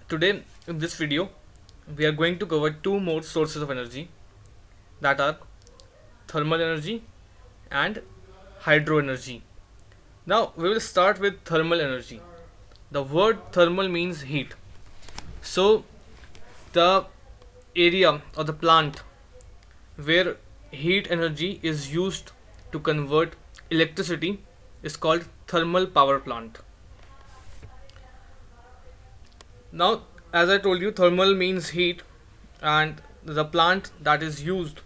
Today in this video we are going to cover two more sources of energy, that are thermal energy and hydro energy. Now we will start with thermal energy. The word thermal means heat. So the area or the plant where heat energy is used to convert electricity is called thermal power plant. Now, as I told you, thermal means heat, and the plant that is used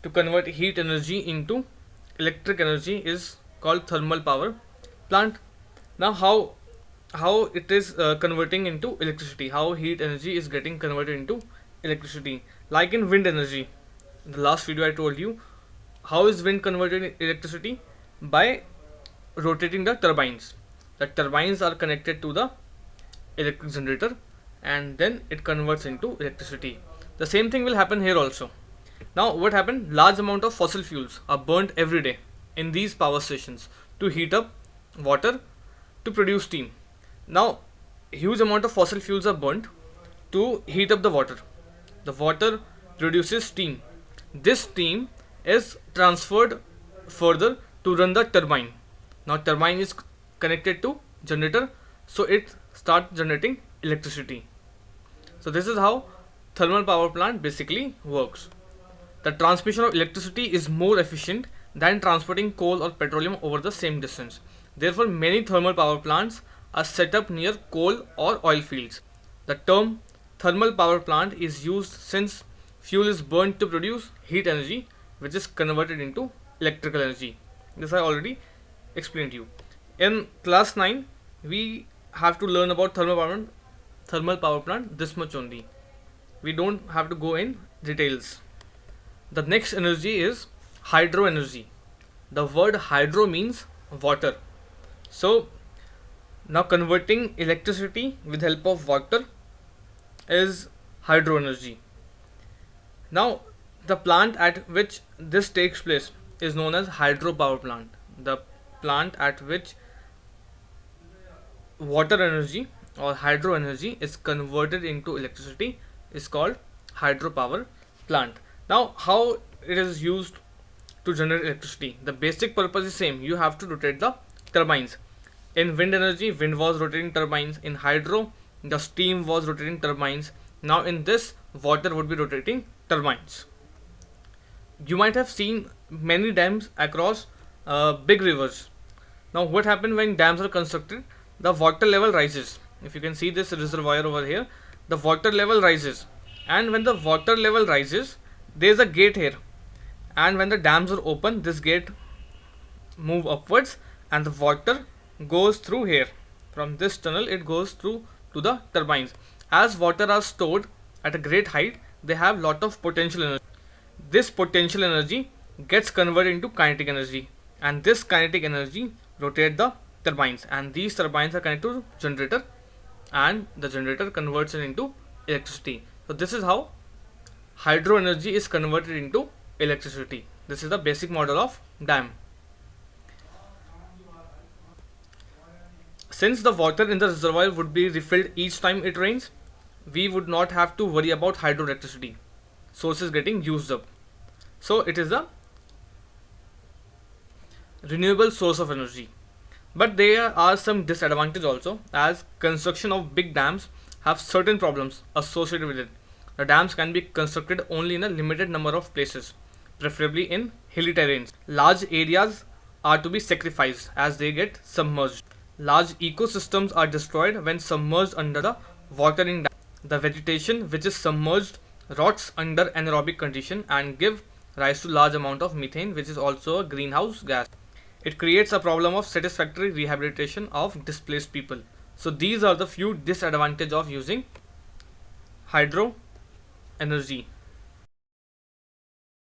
to convert heat energy into electric energy is called thermal power plant. Now, how it is converting into electricity? How heat energy is getting converted into electricity? Like in wind energy, in the last video I told you how is wind converted in electricity by rotating the turbines. The turbines are connected to the electric generator and then it converts into electricity. The same thing will happen here also. Now what happened? Large amount of fossil fuels are burnt every day in these power stations to heat up water to produce steam. Now huge amount of fossil fuels are burnt to heat up the water. The water produces steam. This steam is transferred further to run the turbine. Now turbine is connected to generator, so it starts generating electricity. So this is how thermal power plant basically works. The transmission of electricity is more efficient than transporting coal or petroleum over the same distance. Therefore, many thermal power plants are set up near coal or oil fields. The term thermal power plant is used since fuel is burned to produce heat energy, which is converted into electrical energy. This I already explained to you. In class 9, we have to learn about thermal power plant this much only. We don't have to go in details. The next energy is hydro energy. The word hydro means water. So now converting electricity with help of water is hydro energy. Now the plant at which this takes place is known as hydro power plant. The plant at which water energy or hydro energy is converted into electricity is called hydropower plant. Now how it is used to generate electricity? The basic purpose is same. You have to rotate the turbines. In wind energy, wind was rotating turbines. In hydro, the steam was rotating turbines. Now in this, water would be rotating turbines. You might have seen many dams across big rivers. Now what happens when dams are constructed? The water level rises. If you can see this reservoir over here, the water level rises, and when the water level rises, there is a gate here, and when the dams are open, this gate move upwards and the water goes through here. From this tunnel it goes through to the turbines. As water are stored at a great height, they have lot of potential energy. This potential energy gets converted into kinetic energy, and this kinetic energy rotate the turbines, and these turbines are connected to generator, and the generator converts it into electricity. So this is how hydro energy is converted into electricity. This is the basic model of dam. Since the water in the reservoir would be refilled each time it rains, we would not have to worry about hydroelectricity sources getting used up. So it is a renewable source of energy. But there are some disadvantages also, as construction of big dams have certain problems associated with it. The dams can be constructed only in a limited number of places, preferably in hilly terrains. Large areas are to be sacrificed as they get submerged. Large ecosystems are destroyed when submerged under the watering dam. The vegetation which is submerged rots under anaerobic condition and give rise to large amount of methane, which is also a greenhouse gas. It creates a problem of satisfactory rehabilitation of displaced people. So these are the few disadvantages of using hydro energy.